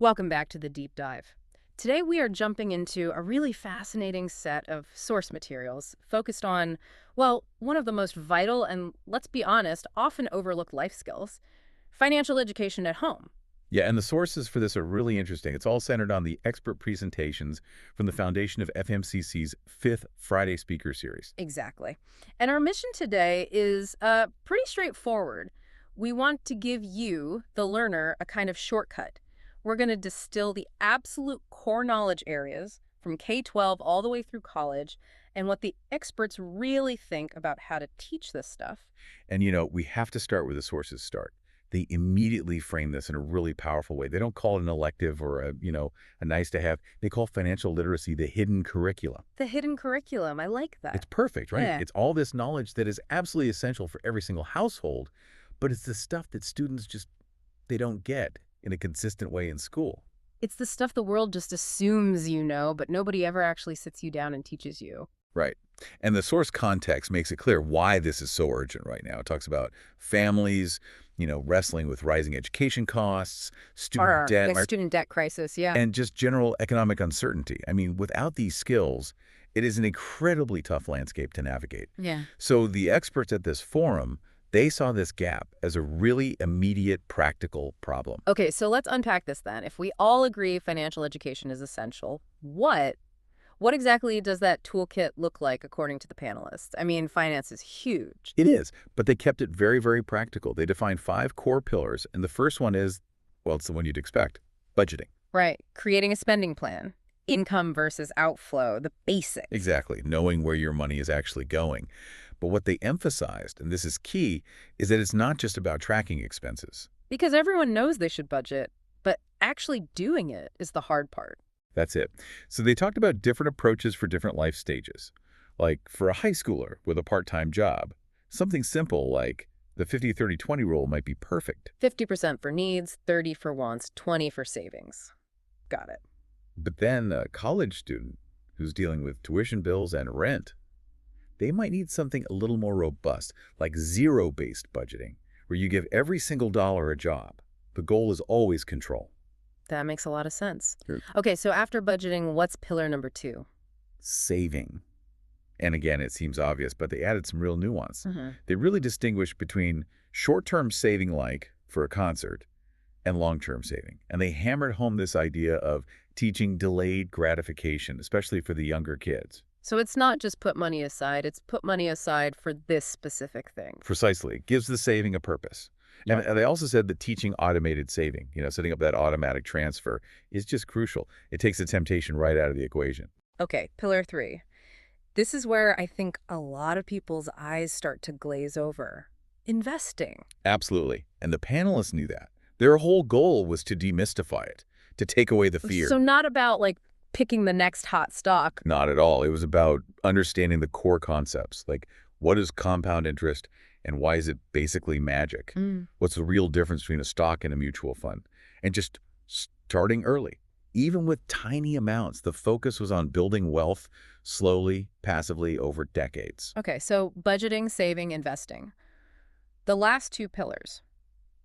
Welcome back to the deep dive. Today we are jumping into a really fascinating set of source materials focused on, well, one of the most vital and, let's be honest, often overlooked life skills, financial education at home. Yeah, and the sources for this are really interesting. It's all centered on the expert presentations from the foundation of FMCC's fifth Friday Speaker Series. Exactly. And our mission today is pretty straightforward. We want to give you, the learner, a kind of shortcut. We're going to distill the absolute core knowledge areas from K-12 all the way through college and what the experts really think about how to teach this stuff. And, we have to start where the sources start. They immediately frame this in a really powerful way. They don't call it an elective or a nice to have. They call financial literacy the hidden curriculum. The hidden curriculum, I like that. It's perfect, right? Yeah. It's all this knowledge that is absolutely essential for every single household, but it's the stuff that students they don't get in a consistent way in school. It's the stuff the world just assumes you know, but nobody ever actually sits you down and teaches you. Right. And the source context makes it clear why this is so urgent right now. It talks about families, wrestling with rising education costs, student debt, The student debt crisis, yeah. and just general economic uncertainty. I mean, without these skills, it is an incredibly tough landscape to navigate. Yeah. So the experts at this forum, they saw this gap as a really immediate practical problem. Okay, so let's unpack this then. If we all agree financial education is essential, what exactly does that toolkit look like according to the panelists? I mean, finance is huge. It is, but they kept it very, very practical. They defined 5 core pillars, and the first one is, well, it's the one you'd expect, budgeting. Right. Creating a spending plan. Income versus outflow, the basics. Exactly, knowing where your money is actually going. But what they emphasized, and this is key, is that it's not just about tracking expenses. Because everyone knows they should budget, but actually doing it is the hard part. That's it. So they talked about different approaches for different life stages. Like for a high schooler with a part-time job, something simple like the 50-30-20 rule might be perfect. 50% for needs, 30 for wants, 20 for savings. Got it. But then a college student who's dealing with tuition bills and rent, they might need something a little more robust, like zero-based budgeting, where you give every single dollar a job. The goal is always control. That makes a lot of sense. Sure. Okay, so after budgeting, what's pillar number 2? Saving. And again, it seems obvious, but they added some real nuance. They really distinguished between short-term saving, like for a concert, and long-term saving. And they hammered home this idea of teaching delayed gratification, especially for the younger kids. So it's not just put money aside, it's put money aside for this specific thing. Precisely. It gives the saving a purpose. Yep. And they also said that teaching automated saving, setting up that automatic transfer is just crucial. It takes the temptation right out of the equation. Okay, pillar 3. This is where I think a lot of people's eyes start to glaze over. Investing. Absolutely. And the panelists knew that. Their whole goal was to demystify it, to take away the fear. So not about, picking the next hot stock. Not at all. It was about understanding the core concepts, like what is compound interest and why is it basically magic? What's the real difference between a stock and a mutual fund? And just starting early. Even with tiny amounts, the focus was on building wealth slowly, passively over decades. Okay, so budgeting, saving, investing. The last 2 pillars.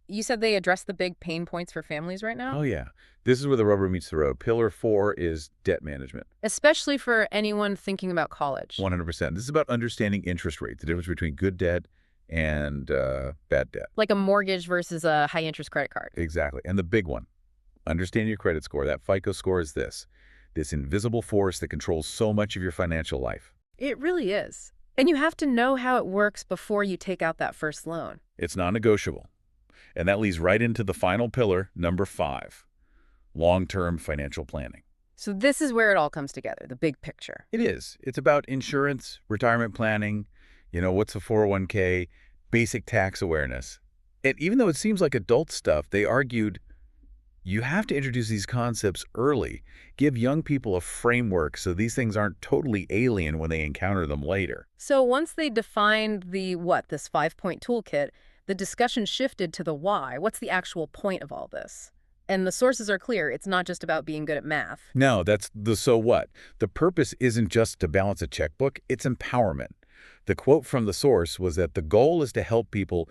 You said they address the big pain points for families right now? Oh, yeah. This is where the rubber meets the road. Pillar 4 is debt management. Especially for anyone thinking about college. 100%. This is about understanding interest rate, the difference between good debt and bad debt. Like a mortgage versus a high-interest credit card. Exactly. And the big one, understanding your credit score. That FICO score is this invisible force that controls so much of your financial life. It really is. And you have to know how it works before you take out that first loan. It's non-negotiable. And that leads right into the final pillar, number 5, long-term financial planning. So this is where it all comes together, the big picture. It is. It's about insurance, retirement planning, what's a 401k, basic tax awareness. And even though it seems like adult stuff, they argued you have to introduce these concepts early, give young people a framework so these things aren't totally alien when they encounter them later. So once they defined this 5-point toolkit, the discussion shifted to the why. What's the actual point of all this? And the sources are clear. It's not just about being good at math. No, that's the so what. The purpose isn't just to balance a checkbook, it's empowerment. The quote from the source was that the goal is to help people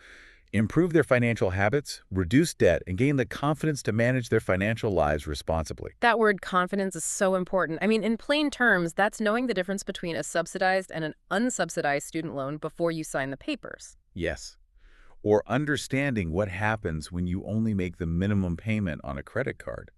improve their financial habits, reduce debt, and gain the confidence to manage their financial lives responsibly. That word confidence is so important. I mean, in plain terms, that's knowing the difference between a subsidized and an unsubsidized student loan before you sign the papers. Yes. Or understanding what happens when you only make the minimum payment on a credit card.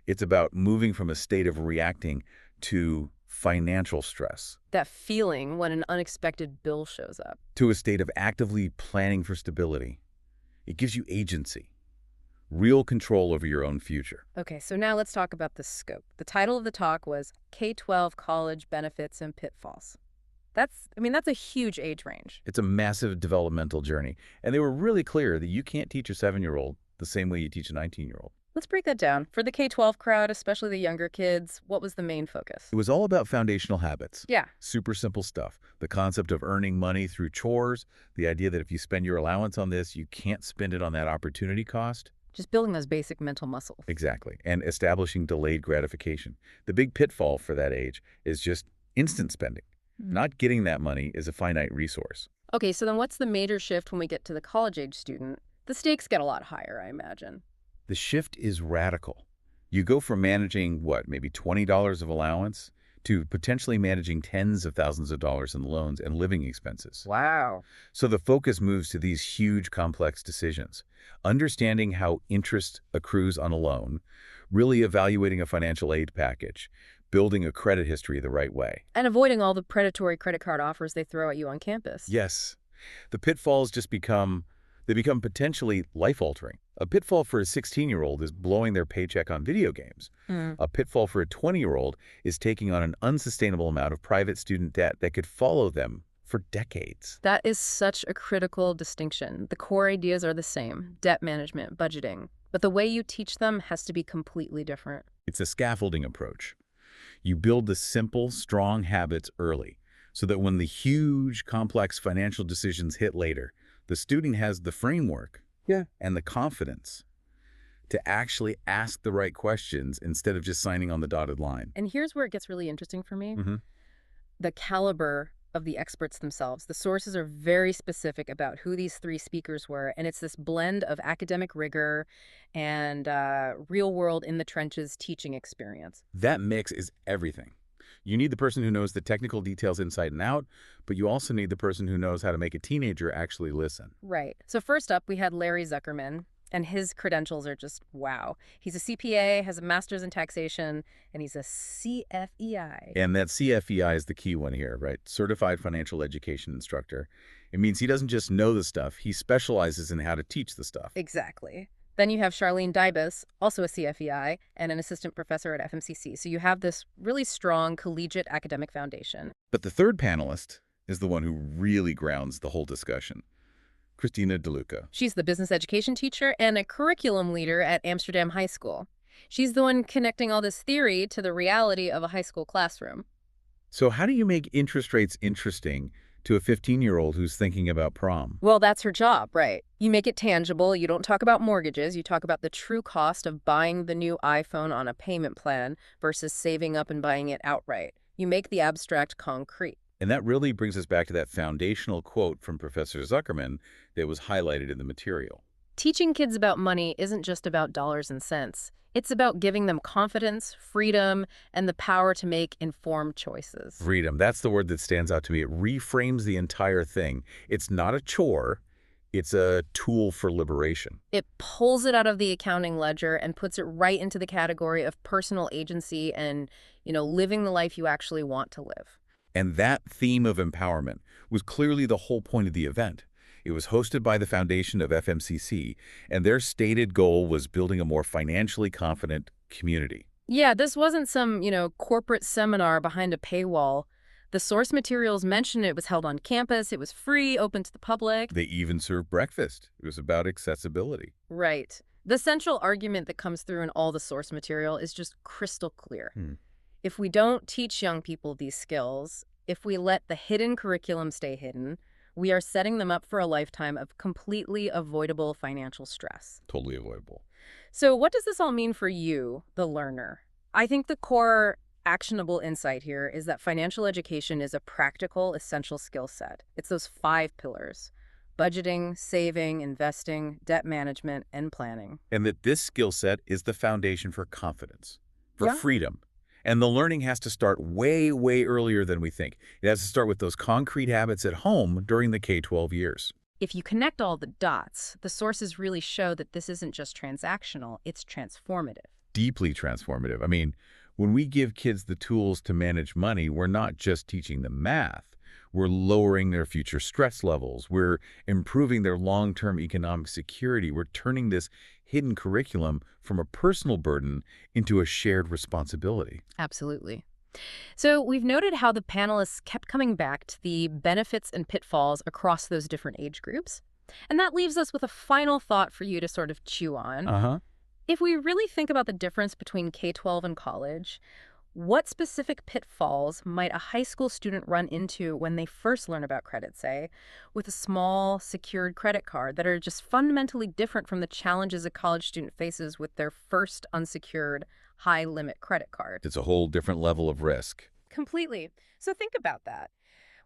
It's about moving from a state of reacting to financial stress, That feeling when an unexpected bill shows up. to a state of actively planning for stability. It gives you agency, real control over your own future. Okay, so now let's talk about the scope. The title of the talk was K-12 College Benefits and Pitfalls. That's a huge age range. It's a massive developmental journey, and they were really clear that you can't teach a 7-year-old the same way you teach a 19-year-old. Let's break that down. For the K-12 crowd, especially the younger kids, what was the main focus? It was all about foundational habits. Yeah. Super simple stuff. The concept of earning money through chores, the idea that if you spend your allowance on this, you can't spend it on that opportunity cost. Just building those basic mental muscles. Exactly. And establishing delayed gratification. The big pitfall for that age is just instant spending. Not getting that money is a finite resource. Okay, so then what's the major shift when we get to the college-age student? The stakes get a lot higher, I imagine. The shift is radical. You go from managing, maybe $20 of allowance to potentially managing tens of thousands of dollars in loans and living expenses. Wow. So the focus moves to these huge, complex decisions. Understanding how interest accrues on a loan, really evaluating a financial aid package, building a credit history the right way. And avoiding all the predatory credit card offers they throw at you on campus. Yes. The pitfalls they become potentially life-altering. A pitfall for a 16-year-old is blowing their paycheck on video games. A pitfall for a 20-year-old is taking on an unsustainable amount of private student debt that could follow them for decades. That is such a critical distinction. The core ideas are the same: debt management, budgeting. But the way you teach them has to be completely different. It's a scaffolding approach. You build the simple, strong habits early so that when the huge, complex financial decisions hit later, the student has the framework and the confidence to actually ask the right questions instead of just signing on the dotted line. And here's where it gets really interesting for me. Mm-hmm. The caliber of the experts themselves. The sources are very specific about who these three speakers were, and it's this blend of academic rigor and real-world in-the-trenches teaching experience. That mix is everything. You need the person who knows the technical details inside and out, but you also need the person who knows how to make a teenager actually listen. Right. So first up, we had Larry Zuckerman, and his credentials are just wow. He's a CPA, has a master's in taxation, and he's a CFEI. And that CFEI is the key one here, right? Certified Financial Education Instructor. It means he doesn't just know the stuff, he specializes in how to teach the stuff. Exactly. Then you have Charlene Dybus, also a CFEI, and an assistant professor at FMCC. So you have this really strong collegiate academic foundation. But the third panelist is the one who really grounds the whole discussion. Christina DeLuca. She's the business education teacher and a curriculum leader at Amsterdam High School. She's the one connecting all this theory to the reality of a high school classroom. So how do you make interest rates interesting to a 15-year-old who's thinking about prom? Well, that's her job, right? You make it tangible. You don't talk about mortgages. You talk about the true cost of buying the new iPhone on a payment plan versus saving up and buying it outright. You make the abstract concrete. And that really brings us back to that foundational quote from Professor Zuckerman that was highlighted in the material. Teaching kids about money isn't just about dollars and cents. It's about giving them confidence, freedom, and the power to make informed choices. Freedom, that's the word that stands out to me. It reframes the entire thing. It's not a chore. It's a tool for liberation. It pulls it out of the accounting ledger and puts it right into the category of personal agency and, living the life you actually want to live. And that theme of empowerment was clearly the whole point of the event. It was hosted by the foundation of FMCC, and their stated goal was building a more financially confident community. Yeah, this wasn't some, corporate seminar behind a paywall. The source materials mentioned it was held on campus, it was free, open to the public. They even served breakfast. It was about accessibility. Right. The central argument that comes through in all the source material is just crystal clear. If we don't teach young people these skills, if we let the hidden curriculum stay hidden, we are setting them up for a lifetime of completely avoidable financial stress. Totally avoidable. So what does this all mean for you, the learner? I think the core actionable insight here is that financial education is a practical, essential skill set. It's those 5 pillars: budgeting, saving, investing, debt management, and planning. And that this skill set is the foundation for confidence, for Yeah. freedom. And the learning has to start way, way earlier than we think. It has to start with those concrete habits at home during the K-12 years. If you connect all the dots, the sources really show that this isn't just transactional, it's transformative. Deeply transformative. I mean, when we give kids the tools to manage money, we're not just teaching them math. We're lowering their future stress levels. We're improving their long-term economic security. We're turning this hidden curriculum from a personal burden into a shared responsibility. Absolutely. So we've noted how the panelists kept coming back to the benefits and pitfalls across those different age groups. And that leaves us with a final thought for you to sort of chew on. Uh-huh. If we really think about the difference between K-12 and college, what specific pitfalls might a high school student run into when they first learn about credit, say, with a small, secured credit card that are just fundamentally different from the challenges a college student faces with their first unsecured, high-limit credit card? It's a whole different level of risk. Completely. So think about that.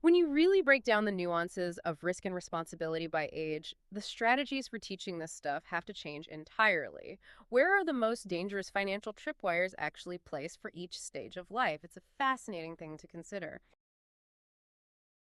When you really break down the nuances of risk and responsibility by age, the strategies for teaching this stuff have to change entirely. Where are the most dangerous financial tripwires actually placed for each stage of life? It's a fascinating thing to consider.